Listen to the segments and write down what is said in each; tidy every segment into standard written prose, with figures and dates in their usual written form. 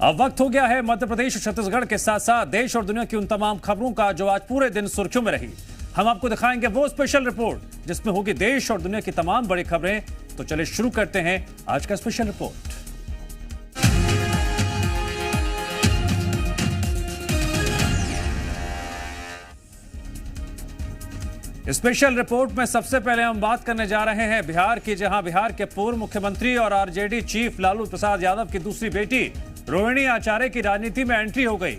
अब वक्त हो गया है मध्य प्रदेश छत्तीसगढ़ के साथ साथ देश और दुनिया की उन तमाम खबरों का जो आज पूरे दिन सुर्खियों में रही। हम आपको दिखाएंगे वो स्पेशल रिपोर्ट जिसमें होगी देश और दुनिया की तमाम बड़ी खबरें। तो चलिए शुरू करते हैं आज का स्पेशल रिपोर्ट। स्पेशल रिपोर्ट में सबसे पहले हम बात करने जा रहे हैं बिहार की, जहां बिहार के पूर्व मुख्यमंत्री और आरजेडी चीफ लालू प्रसाद यादव की दूसरी बेटी रोहिणी आचार्य की राजनीति में एंट्री हो गई।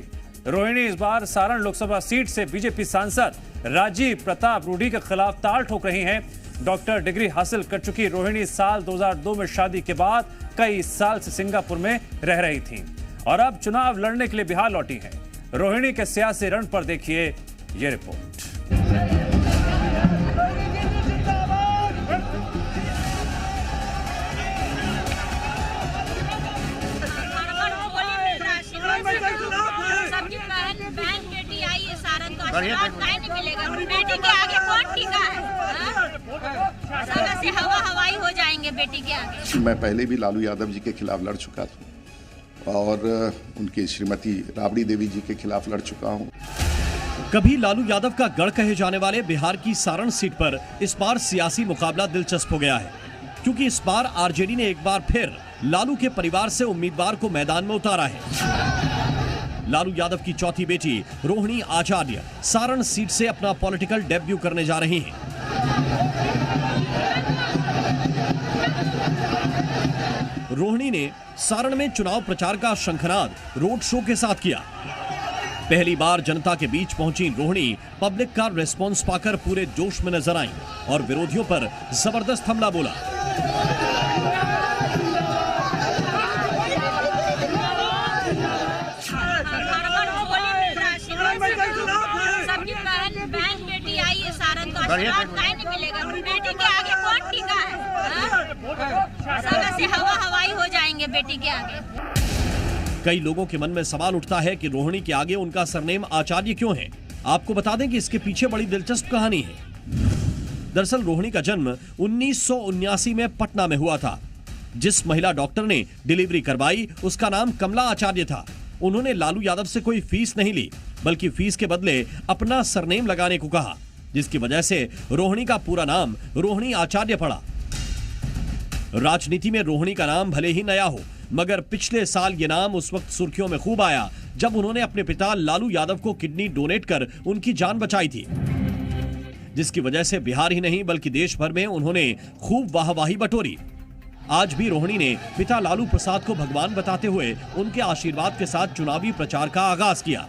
रोहिणी इस बार सारण लोकसभा सीट से बीजेपी सांसद राजीव प्रताप रूडी के खिलाफ ताल ठोक रही हैं। डॉक्टर डिग्री हासिल कर चुकी रोहिणी साल 2002 में शादी के बाद कई साल से सिंगापुर में रह रही थीं और अब चुनाव लड़ने के लिए बिहार लौटी हैं। रोहिणी के सियासी रण पर देखिए ये रिपोर्ट। बेटी के आगे कौन टीका है? से हवा हवाई हो जाएंगे बेटी के आगे। मैं पहले भी लालू यादव जी के खिलाफ लड़ चुका था और उनकी श्रीमती राबड़ी देवी जी के खिलाफ लड़ चुका हूं। कभी लालू यादव का गढ़ कहे जाने वाले बिहार की सारण सीट पर इस बार सियासी मुकाबला दिलचस्प हो गया है, क्योंकि इस बार आरजेडी ने एक बार फिर लालू के परिवार से उम्मीदवार को मैदान में उतारा है। लालू यादव की चौथी बेटी रोहिणी आचार्य सारण सीट से अपना पॉलिटिकल डेब्यू करने जा रही हैं। रोहिणी ने सारण में चुनाव प्रचार का शंखनाद रोड शो के साथ किया। पहली बार जनता के बीच पहुंची रोहिणी पब्लिक का रिस्पॉन्स पाकर पूरे जोश में नजर आईं और विरोधियों पर जबरदस्त हमला बोला। बेटी के आगे कौन टीका है? से हवा हवाई हो जाएंगे बेटी के आगे। कई लोगों के मन में सवाल उठता है कि रोहिणी के आगे उनका सरनेम आचार्य क्यों है। आपको बता दें कि इसके पीछे बड़ी दिलचस्प कहानी है। दरअसल रोहिणी का जन्म 1979 में पटना में हुआ था। जिस महिला डॉक्टर ने डिलीवरी करवाई उसका नाम कमला आचार्य था। उन्होंने लालू यादव से कोई फीस नहीं ली, बल्कि फीस के बदले अपना सरनेम लगाने को कहा, जिसकी वजह से रोहिणी का पूरा नाम रोहिणी आचार्य पड़ा। राजनीति में रोहिणी का नाम भले ही नया हो, मगर पिछले साल यह नाम उस वक्त सुर्खियों में खूब आया जब उन्होंने अपने पिता लालू यादव को किडनी डोनेट कर उनकी जान बचाई थी, जिसकी वजह से बिहार ही नहीं बल्कि देश भर में उन्होंने खूब वाहवाही बटोरी। आज भी रोहिणी ने पिता लालू प्रसाद को भगवान बताते हुए उनके आशीर्वाद के साथ चुनावी प्रचार का आगाज किया।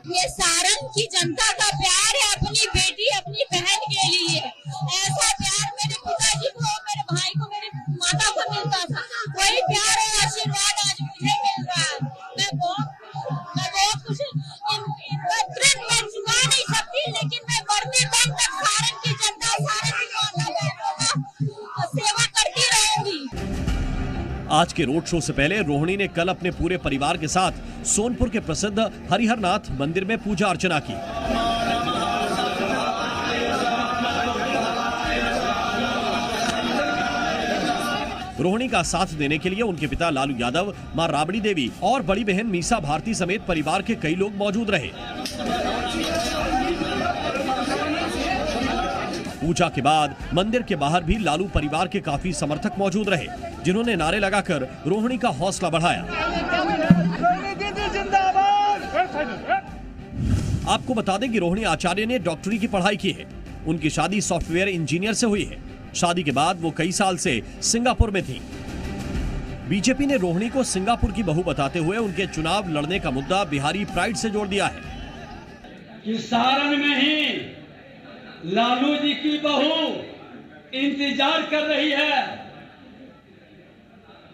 ये सारण की जनता का प्यार है अपनी बेटी अपनी बहन के लिए। ऐसा प्यार मेरे पिताजी को, मेरे भाई को, मेरी माता को मिलता था, वही प्यार और आशीर्वाद आज मुझे मिल रहा है। मैं बहुत खुश हूँ। मैं चुका नहीं सकती, लेकिन मैं मरने तक सारण की जनता, सारण की माता बहनों का सेवा करती रहूंगी। आज के रोड शो से पहले रोहिणी ने कल अपने पूरे परिवार के साथ सोनपुर के प्रसिद्ध हरिहरनाथ मंदिर में पूजा अर्चना की। रोहिणी का साथ देने के लिए उनके पिता लालू यादव, मां राबड़ी देवी और बड़ी बहन मीसा भारती समेत परिवार के कई लोग मौजूद रहे। पूजा के बाद मंदिर के बाहर भी लालू परिवार के काफी समर्थक मौजूद रहे, जिन्होंने नारे लगाकर रोहिणी का हौसला बढ़ाया। आपको बता दें कि रोहिणी आचार्य ने डॉक्टरी की पढ़ाई की है। उनकी शादी सॉफ्टवेयर इंजीनियर से हुई है। शादी के बाद वो कई साल से सिंगापुर में थी। बीजेपी ने रोहिणी को सिंगापुर की बहू बताते हुए उनके चुनाव लड़ने का मुद्दा बिहारी प्राइड से जोड़ दिया है कि सारण में ही लालू जी की बहू इंतजार कर रही है।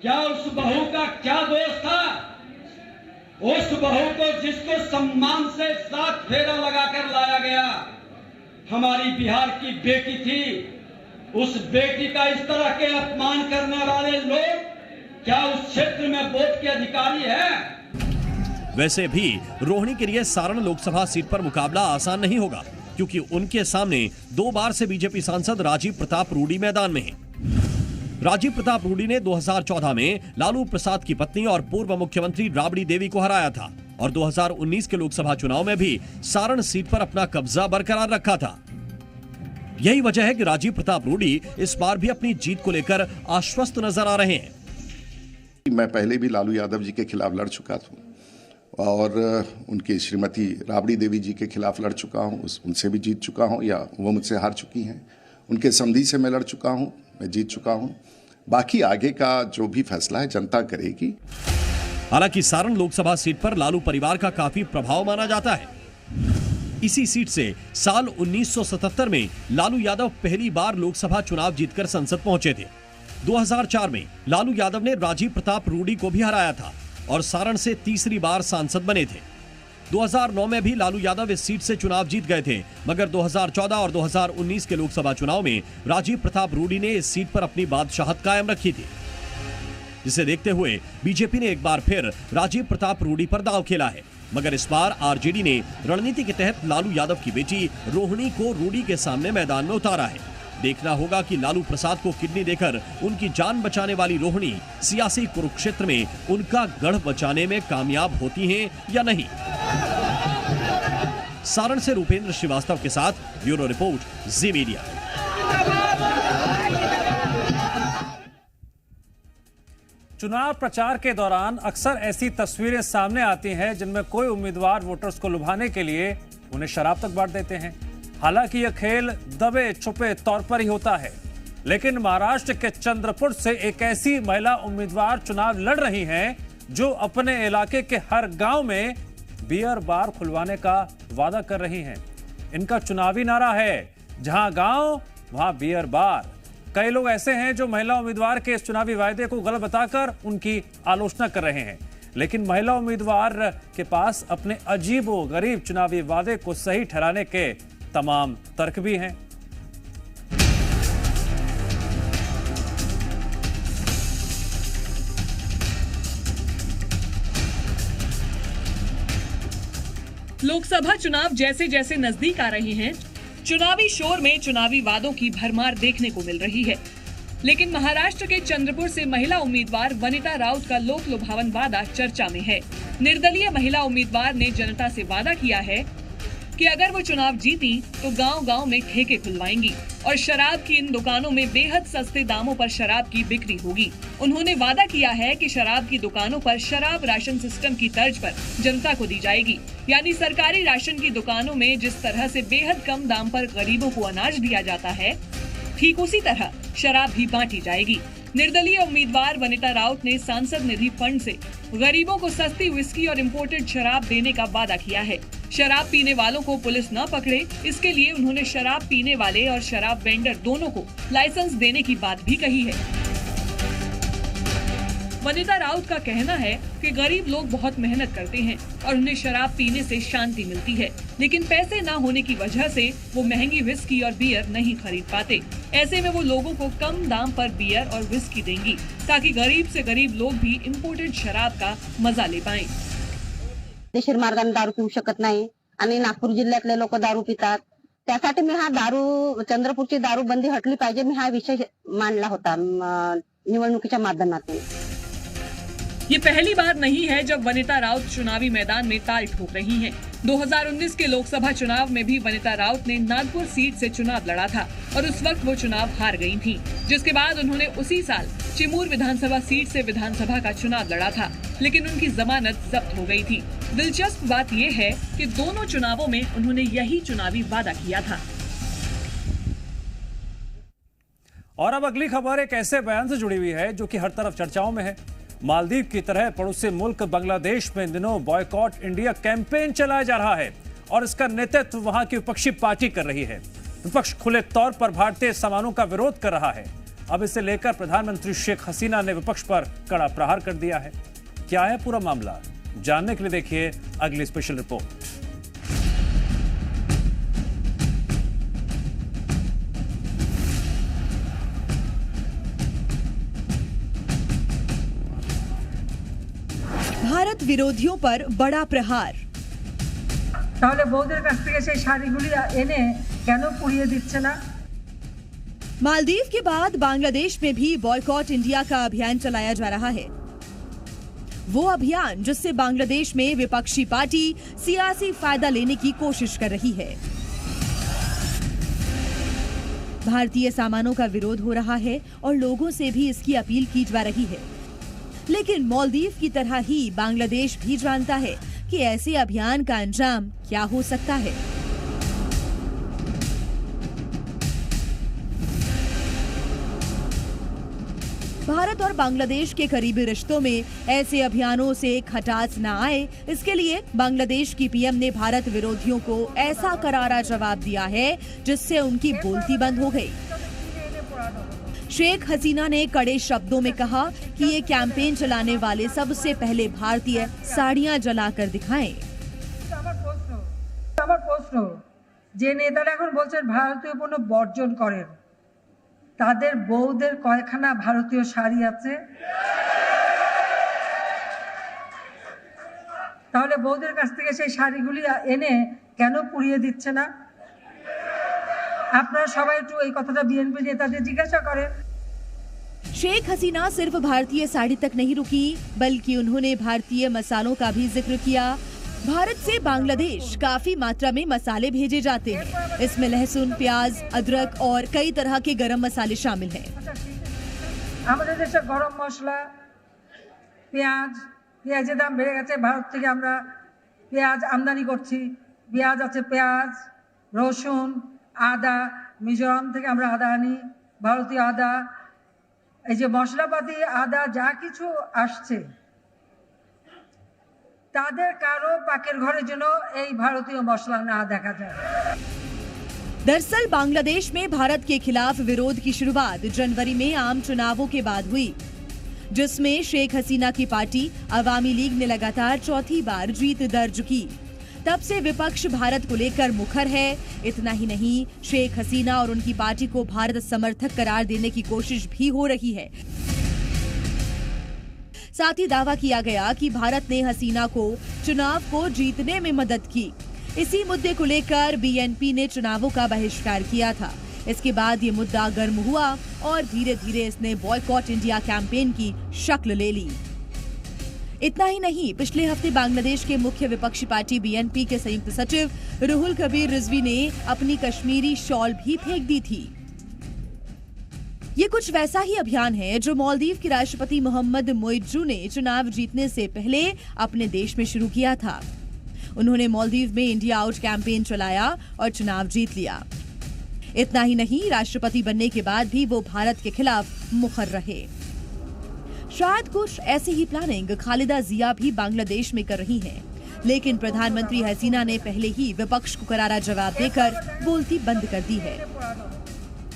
क्या उस बहू का क्या दोष था? उस बहू को जिसको सम्मान से 7 फेरा लगाकर लाया गया, हमारी बिहार की बेटी थी। उस बेटी का इस तरह के अपमान करने वाले लोग क्या उस क्षेत्र में वोट के अधिकारी हैं? वैसे भी रोहिणी के लिए सारण लोकसभा सीट पर मुकाबला आसान नहीं होगा, क्योंकि उनके सामने 2 बार से बीजेपी सांसद राजीव प्रताप रूडी मैदान में हैं। राजीव प्रताप रूडी ने 2014 में लालू प्रसाद की पत्नी और पूर्व मुख्यमंत्री राबड़ी देवी को हराया था और 2019 के लोकसभा चुनाव में भी सारण सीट पर अपना कब्जा बरकरार रखा था। यही वजह है कि राजीव प्रताप रूडी इस बार भी अपनी जीत को लेकर आश्वस्त नजर आ रहे हैं। मैं पहले भी लालू यादव जी के खिलाफ लड़ चुका था और उनकी श्रीमती राबड़ी देवी जी के खिलाफ लड़ चुका हूं, उनसे भी जीत चुका हूं या वो मुझसे हार चुकी हैं। उनके समधी से मैं लड़ चुका हूं, मैं जीत चुका हूं। बाकी आगे का जो भी फैसला है जनता करेगी। हालांकि सारण लोकसभा सीट पर लालू परिवार का काफी प्रभाव माना जाता है। इसी सीट से साल 1977 में लालू यादव पहली बार लोकसभा चुनाव जीतकर संसद पहुंचे थे। 2004 में लालू यादव ने राजीव प्रताप रूडी को भी हराया था और सारण से तीसरी बार सांसद बने थे। 2009 में भी लालू यादव इस सीट से चुनाव जीत गए थे, मगर 2014 और 2019 के लोकसभा चुनाव में राजीव प्रताप रूडी ने इस सीट पर अपनी बादशाहत कायम रखी थी, जिसे देखते हुए बीजेपी ने एक बार फिर राजीव प्रताप रूडी पर दांव खेला है। मगर इस बार आरजेडी ने रणनीति के तहत लालू यादव की बेटी रोहिणी को रूडी के सामने मैदान में उतारा है। देखना होगा कि लालू प्रसाद को किडनी देकर उनकी जान बचाने वाली रोहिणी सियासी कुरुक्षेत्र में उनका गढ़ बचाने में कामयाब होती हैं या नहीं। सारण से रूपेंद्र श्रीवास्तव के साथ ब्यूरो रिपोर्ट, जी मीडिया। चुनाव प्रचार के दौरान अक्सर ऐसी तस्वीरें सामने आती हैं जिनमें कोई उम्मीदवार वोटर्स को लुभाने के लिए उन्हें शराब तक बांट देते हैं। हालांकि यह खेल दबे छुपे तौर पर ही होता है, लेकिन महाराष्ट्र के चंद्रपुर से एक ऐसी महिला उम्मीदवार चुनाव लड़ रही हैं जो अपने इलाके के हर गांव में बियर बार खुलवाने का वादा कर रही हैं। इनका चुनावी नारा है, जहां गांव वहां बियर बार। कई लोग ऐसे हैं जो महिला उम्मीदवार के इस चुनावी वायदे को गलत बताकर उनकी आलोचना कर रहे हैं, लेकिन महिला उम्मीदवार के पास अपने अजीबोगरीब चुनावी वादे को सही ठहराने के तमाम तर्क भी हैं। लोकसभा चुनाव जैसे जैसे नजदीक आ रहे हैं, चुनावी शोर में चुनावी वादों की भरमार देखने को मिल रही है। लेकिन महाराष्ट्र के चंद्रपुर से महिला उम्मीदवार वनिता राउत का लोक लुभावन वादा चर्चा में है। निर्दलीय महिला उम्मीदवार ने जनता से वादा किया है कि अगर वो चुनाव जीती तो गांव-गांव में ठेके खुलवाएंगी और शराब की इन दुकानों में बेहद सस्ते दामों पर शराब की बिक्री होगी। उन्होंने वादा किया है कि शराब की दुकानों पर शराब राशन सिस्टम की तर्ज पर जनता को दी जाएगी, यानी सरकारी राशन की दुकानों में जिस तरह से बेहद कम दाम पर गरीबों को अनाज दिया जाता है, ठीक उसी तरह शराब भी बांटी जाएगी। निर्दलीय उम्मीदवार वनिता राउत ने सांसद निधि फंड से गरीबों को सस्ती विस्की और इम्पोर्टेड शराब देने का वादा किया है। शराब पीने वालों को पुलिस न पकड़े, इसके लिए उन्होंने शराब पीने वाले और शराब वेंडर दोनों को लाइसेंस देने की बात भी कही है। वनिता राउत का कहना है कि गरीब लोग बहुत मेहनत करते हैं और उन्हें शराब पीने से शांति मिलती है, लेकिन पैसे न होने की वजह से वो महंगी विस्की और बियर नहीं खरीद पाते। ऐसे में वो लोगों को कम दाम पर बियर और विस्की देंगी ताकि गरीब से गरीब लोग भी इम्पोर्टेड शराब का मजा ले पाएं। देशीर मार्गाने दारू पिऊ शकत नाही आणि नागपूर जिल्ह्यातले लोक दारू पितात, त्यासाठी मी हा दारू चंद्रपूरची दारू बंदी हटली पाहिजे, मी हा विषय मांडला होता निवडणुकीच्या माध्यमातून। ये पहली बार नहीं है जब वनिता राउत चुनावी मैदान में ताल ठोक रही हैं। 2019 के लोकसभा चुनाव में भी वनिता राउत ने नागपुर सीट से चुनाव लड़ा था और उस वक्त वो चुनाव हार गई थी, जिसके बाद उन्होंने उसी साल चिमूर विधानसभा सीट से विधानसभा का चुनाव लड़ा था, लेकिन उनकी जमानत जब्त हो गई थी। दिलचस्प बात यह है कि दोनों चुनावों में उन्होंने यही चुनावी वादा किया था। और अब अगली खबर एक ऐसे बयान से जुड़ी हुई है जो कि हर तरफ चर्चाओं में है। मालदीव की तरह पड़ोसी मुल्क बांग्लादेश में इन दिनों बॉयकॉट इंडिया कैंपेन चलाया जा रहा है और इसका नेतृत्व वहां की विपक्षी पार्टी कर रही है। विपक्ष खुले तौर पर भारतीय सामानों का विरोध कर रहा है। अब इसे लेकर प्रधानमंत्री शेख हसीना ने विपक्ष पर कड़ा प्रहार कर दिया है। क्या है पूरा मामला, जानने के लिए देखिए अगली स्पेशल रिपोर्ट। भारत विरोधियों पर बड़ा प्रहार। তাহলে বউদের কাছ থেকে সেই শাড়িগুলি এনে কেন পুড়িয়ে দিচ্ছে না? मालदीव के बाद बांग्लादेश में भी बॉयकॉट इंडिया का अभियान चलाया जा रहा है। वो अभियान जिससे बांग्लादेश में विपक्षी पार्टी सियासी फायदा लेने की कोशिश कर रही है। भारतीय सामानों का विरोध हो रहा है और लोगों से भी इसकी अपील की जा रही है। लेकिन मालदीव की तरह ही बांग्लादेश भी जानता है कि ऐसे अभियान का अंजाम क्या हो सकता है। भारत और बांग्लादेश के करीबी रिश्तों में ऐसे अभियानों से खटास न आए, इसके लिए बांग्लादेश की पीएम ने भारत विरोधियों को ऐसा करारा जवाब दिया है जिससे उनकी बोलती बंद हो गई। शेख हसीना ने कड़े शब्दों में कहा कि ये कैंपेन चलाने वाले सबसे पहले भारतीय साड़ियां जलाकर दिखाएं। যে নেতারা এখন বলছেন ভারতীয় পণ্য বর্জন করেন, তাদের বউদের কয়খানা ভারতীয় শাড়ি আছে? তাহলে বউদের কাছ থেকে সেই শাড়িগুলি এনে কেন পুড়িয়ে দিচ্ছে না? আপনারা সবাই একটু এই কথাটা বিএনপি নেতাদের জিজ্ঞাসা করেন। शेख हसीना सिर्फ भारतीय साड़ी तक नहीं रुकी, बल्कि उन्होंने भारतीय मसालों का भी जिक्र किया। भारत से बांग्लादेश काफी मात्रा में मसाले भेजे जाते हैं। इसमें लहसुन, प्याज, अदरक और कई तरह के गरम मसाले शामिल हैं। আমাদের দেশে গরম মশলা, পেঁয়াজের দাম বেড়ে গেছে। ভারত থেকে আমরা পেঁয়াজ আমদানি করছি। পেঁয়াজ আছে, পেঁয়াজ, রসুন, আদা, মিজোরাম থেকে আমরা আদা আনি, ভারতীয় আদা। এই যে মশলাপাতি, আদা যা কিছু আসছে, তাদের কারো পাকের ঘরের জন্য এই ভারতীয় মশলা না দেখা যায়। दरअसल बांग्लादेश में भारत के खिलाफ विरोध की शुरुआत जनवरी में आम चुनावों के बाद हुई, जिसमें शेख हसीना की पार्टी अवामी लीग ने लगातार चौथी बार जीत दर्ज की। तब से विपक्ष भारत को लेकर मुखर है। इतना ही नहीं, शेख हसीना और उनकी पार्टी को भारत समर्थक करार देने की कोशिश भी हो रही है। साथ ही दावा किया गया कि भारत ने हसीना को चुनाव को जीतने में मदद की। इसी मुद्दे को लेकर बीएनपी ने चुनावों का बहिष्कार किया था। इसके बाद ये मुद्दा गर्म हुआ और धीरे धीरे इसने बॉयकॉट इंडिया कैंपेन की शक्ल ले ली। इतना ही नहीं, पिछले हफ्ते बांग्लादेश के मुख्य विपक्षी पार्टी बीएनपी के संयुक्त सचिव रुहुल कबीर रिजवी ने अपनी कश्मीरी शॉल भी फेंक दी थी। ये कुछ वैसा ही अभियान है जो मालदीव के राष्ट्रपति मोहम्मद मोइज्जू ने चुनाव जीतने से पहले अपने देश में शुरू किया था। उन्होंने मालदीव में इंडिया आउट कैंपेन चलाया और चुनाव जीत लिया। इतना ही नहीं, राष्ट्रपति बनने के बाद भी वो भारत के खिलाफ मुखर रहे। शायद कुछ ऐसी ही प्लानिंग खालिदा जिया भी बांग्लादेश में कर रही हैं, लेकिन प्रधानमंत्री हसीना ने पहले ही विपक्ष को करारा जवाब देकर बोलती बंद कर दी है।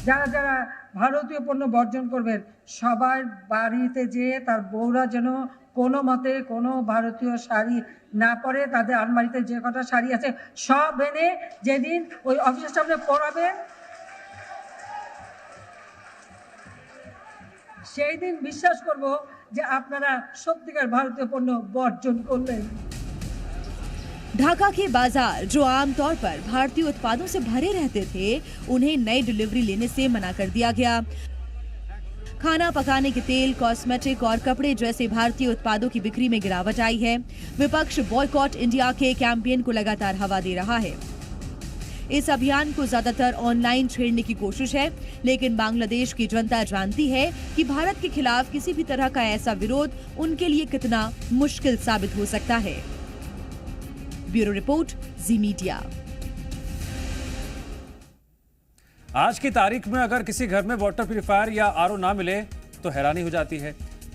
যারা যারা ভারতীয় পণ্য বর্জন করবেন, সবার বাড়িতে যেয়ে তার বউরা যেন কোনো মতে কোনো ভারতীয় শাড়ি না পরে, তাদের আলমারিতে যে কটা শাড়ি আছে সব এনে যেদিন ওই অফিসের সামনে পরাবেন, সেই দিন বিশ্বাস করব যে আপনারা সত্যিকার ভারতীয় পণ্য বর্জন করলেন। ढाका के बाजार, जो आमतौर पर भारतीय उत्पादों से भरे रहते थे, उन्हें नई डिलीवरी लेने से मना कर दिया गया। खाना पकाने के तेल, कॉस्मेटिक और कपड़े जैसे भारतीय उत्पादों की बिक्री में गिरावट आई है। विपक्ष बॉयकॉट इंडिया के कैंपेन को लगातार हवा दे रहा है। इस अभियान को ज्यादातर ऑनलाइन छेड़ने की कोशिश है, लेकिन बांग्लादेश की जनता जानती है कि भारत के खिलाफ किसी भी तरह का ऐसा विरोध उनके लिए कितना मुश्किल साबित हो सकता है। ब्यूरो रिपोर्ट, जी मीडिया। आज की तारीख में अगर किसी घर में वाटर प्यूरिफायर या आरओ ना मिले तो हैरानी हो जाती है।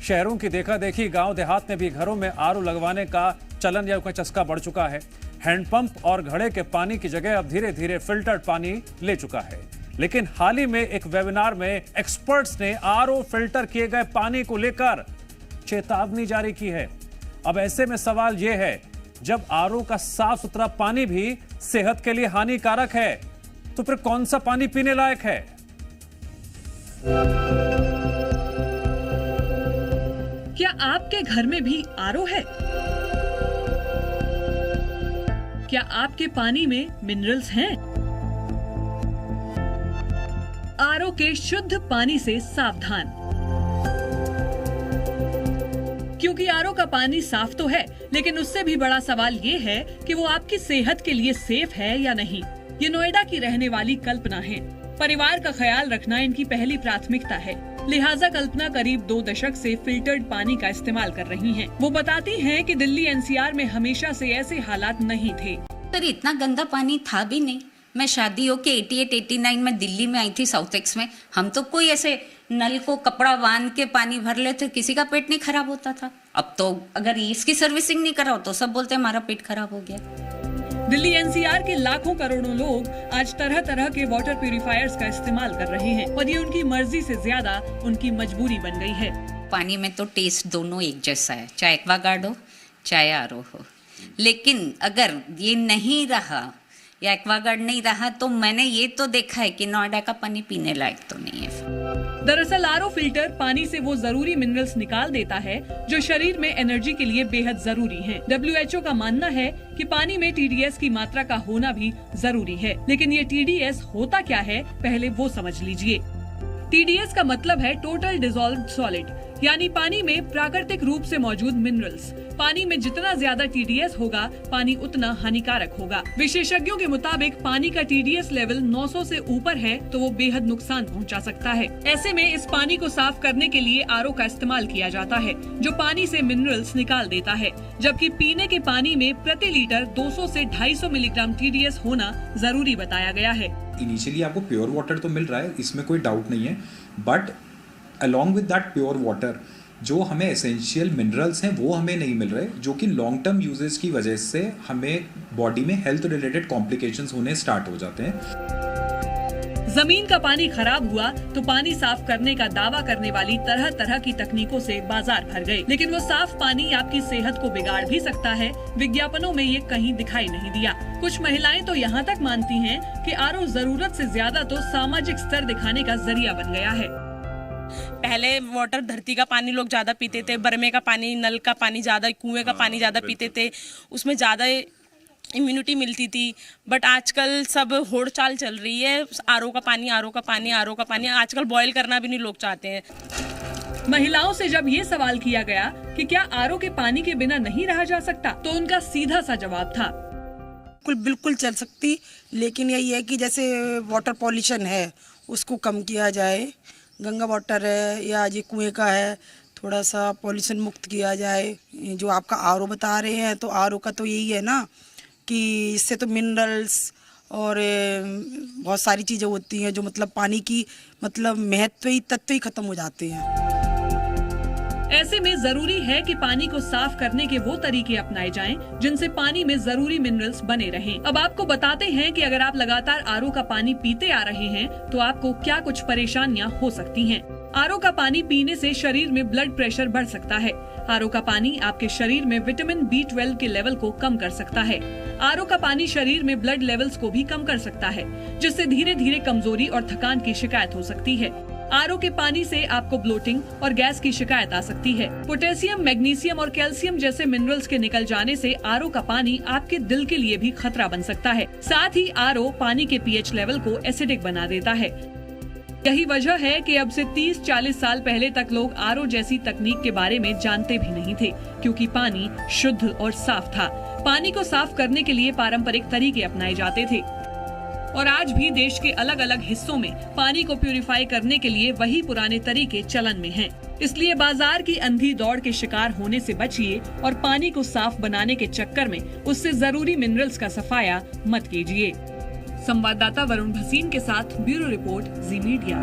शहरों की देखा देखी गांव देहात में भी घरों में आरओ लगवाने का चलन या का चस्का बढ़ चुका है। हैंडपंप और घड़े के पानी की जगह अब धीरे धीरे फिल्टर्ड पानी ले चुका है। लेकिन हाल ही में एक वेबिनार में एक्सपर्ट्स ने आरओ फिल्टर किए गए पानी को लेकर चेतावनी जारी की है। अब ऐसे में सवाल यह है, जब आरओ का साफ सुथरा पानी भी सेहत के लिए हानिकारक है, तो फिर कौन सा पानी पीने लायक है? क्या आपके घर में भी आरओ है? क्या आपके पानी में मिनरल्स हैं? आरओ के शुद्ध पानी से सावधान। क्योंकि आरओ का पानी साफ तो है, लेकिन उससे भी बड़ा सवाल ये है कि वो आपकी सेहत के लिए सेफ है या नहीं। ये नोएडा की रहने वाली कल्पना है। परिवार का ख्याल रखना इनकी पहली प्राथमिकता है, लिहाजा कल्पना करीब 2 दशक से फिल्टर्ड पानी का इस्तेमाल कर रही हैं। वो बताती हैं कि दिल्ली एनसीआर में हमेशा से ऐसे हालात नहीं थे। पर इतना गंदा पानी था भी नहीं। मैं शादी होके 88-89 में दिल्ली में आई थी, साउथ एक्स में। हम तो कोई ऐसे नल को कपड़ा बांध के पानी भर लेते, किसी का पेट नहीं खराब होता था। अब तो अगर इसकी सर्विसिंग नहीं कराओ तो सब बोलते हैं हमारा पेट खराब हो गया। दिल्ली एनसीआर के लाखों करोड़ों लोग आज तरह तरह के वाटर प्यूरिफायर्स का इस्तेमाल कर रहे हैं और ये उनकी मर्जी से ज्यादा उनकी मजबूरी बन गई है। पानी में तो टेस्ट दोनों एक जैसा है, चाहे एक्वागार्ड हो चाहे आरओ हो। लेकिन अगर ये नहीं रहा या एक्वागार्ड नहीं रहा तो मैंने ये तो देखा है कि नोएडा का पानी पीने लायक तो नहीं है। दरअसल आरओ फिल्टर पानी से वो जरूरी मिनरल्स निकाल देता है जो शरीर में एनर्जी के लिए बेहद जरूरी हैं। WHO का मानना है कि पानी में TDS की मात्रा का होना भी जरूरी है, लेकिन ये TDS होता क्या है पहले वो समझ लीजिए। TDS का मतलब है टोटल डिसॉल्व्ड सॉलिड, यानी पानी में प्राकृतिक रूप से मौजूद मिनरल्स। पानी में जितना ज्यादा TDS होगा, पानी उतना हानिकारक होगा। विशेषज्ञों के मुताबिक पानी का TDS लेवल 900 से ऊपर है तो वो बेहद नुकसान पहुंचा सकता है। ऐसे में इस पानी को साफ करने के लिए आरओ का इस्तेमाल किया जाता है, जो पानी से मिनरल्स निकाल देता है, जबकि पीने के पानी में प्रति लीटर 200 से 250 मिलीग्राम TDS होना जरूरी बताया गया है। इनिशियली आपको प्योर वाटर तो मिल रहा है, इसमें कोई डाउट नहीं है, but along with that pure water जो हमें एसेंशियल मिनरल्स हैं वो हमें नहीं मिल रहे, जो कि लॉन्ग टर्म यूजेस की वजह से हमें बॉडी में हेल्थ रिलेटेड कॉम्प्लिकेशंस होने स्टार्ट हो जाते हैं। जमीन का पानी खराब हुआ तो पानी साफ करने का दावा करने वाली तरह तरह की तकनीकों से बाजार भर गए, लेकिन वो साफ पानी आपकी सेहत को बिगाड़ भी सकता है। विज्ञापनों में ये कहीं दिखाई नहीं दिया। कुछ महिलाएं तो यहाँ तक मानती हैं कि आरओ जरूरत से ज्यादा तो सामाजिक स्तर दिखाने का जरिया बन गया है। पहले वाटर धरती का पानी लोग ज़्यादा पीते थे, बरमे का पानी, नल का पानी ज़्यादा, कुएं का पानी ज़्यादा पीते थे, उसमें ज़्यादा इम्यूनिटी मिलती थी। बट आजकल सब होड़ चाल चल रही है, आरओ का पानी, आरओ का पानी, आरओ का पानी। आजकल बॉयल करना भी नहीं लोग चाहते हैं। महिलाओं से जब ये सवाल किया गया कि क्या आरओ के पानी के बिना नहीं रहा जा सकता, तो उनका सीधा सा जवाब था बिल्कुल चल सकती, लेकिन यही है कि जैसे वाटर पॉल्यूशन है उसको कम किया जाए। गंगा वाटर है या ये कुएं का है, थोड़ा सा पॉल्यूशन मुक्त किया जाए। जो आपका आरओ बता रहे हैं, तो आरओ का तो यही है ना कि इससे तो मिनरल्स और बहुत सारी चीज़ें होती हैं जो मतलब पानी की मतलब महत्व ही तत्व ही खत्म हो जाते हैं। ऐसे में जरूरी है कि पानी को साफ करने के वो तरीके अपनाए जाएं जिनसे पानी में जरूरी मिनरल्स बने रहें। अब आपको बताते हैं कि अगर आप लगातार आरओ का पानी पीते आ रहे हैं तो आपको क्या कुछ परेशानियां हो सकती हैं। आरओ का पानी पीने से शरीर में ब्लड प्रेशर बढ़ सकता है। आरओ का पानी आपके शरीर में विटामिन B12 के लेवल को कम कर सकता है। आरओ का पानी शरीर में ब्लड लेवल्स को भी कम कर सकता है, जिससे धीरे धीरे कमजोरी और थकान की शिकायत हो सकती है। आरओ के पानी से आपको ब्लोटिंग और गैस की शिकायत आ सकती है। पोटेशियम, मैग्नीशियम और कैल्शियम जैसे मिनरल्स के निकल जाने से आरओ का पानी आपके दिल के लिए भी खतरा बन सकता है। साथ ही आरओ पानी के पीएच लेवल को एसिडिक बना देता है। यही वजह है कि अब से 30-40 साल पहले तक लोग आरओ जैसी तकनीक के बारे में जानते भी नहीं थे, क्योंकि पानी शुद्ध और साफ था। पानी को साफ करने के लिए पारंपरिक तरीके अपनाए जाते थे और आज भी देश के अलग अलग हिस्सों में पानी को प्यूरिफाई करने के लिए वही पुराने तरीके चलन में हैं। इसलिए बाजार की अंधी दौड़ के शिकार होने से बचिए और पानी को साफ बनाने के चक्कर में उससे जरूरी मिनरल्स का सफाया मत कीजिए। संवाददाता वरुण भसीन के साथ ब्यूरो रिपोर्ट, जी मीडिया।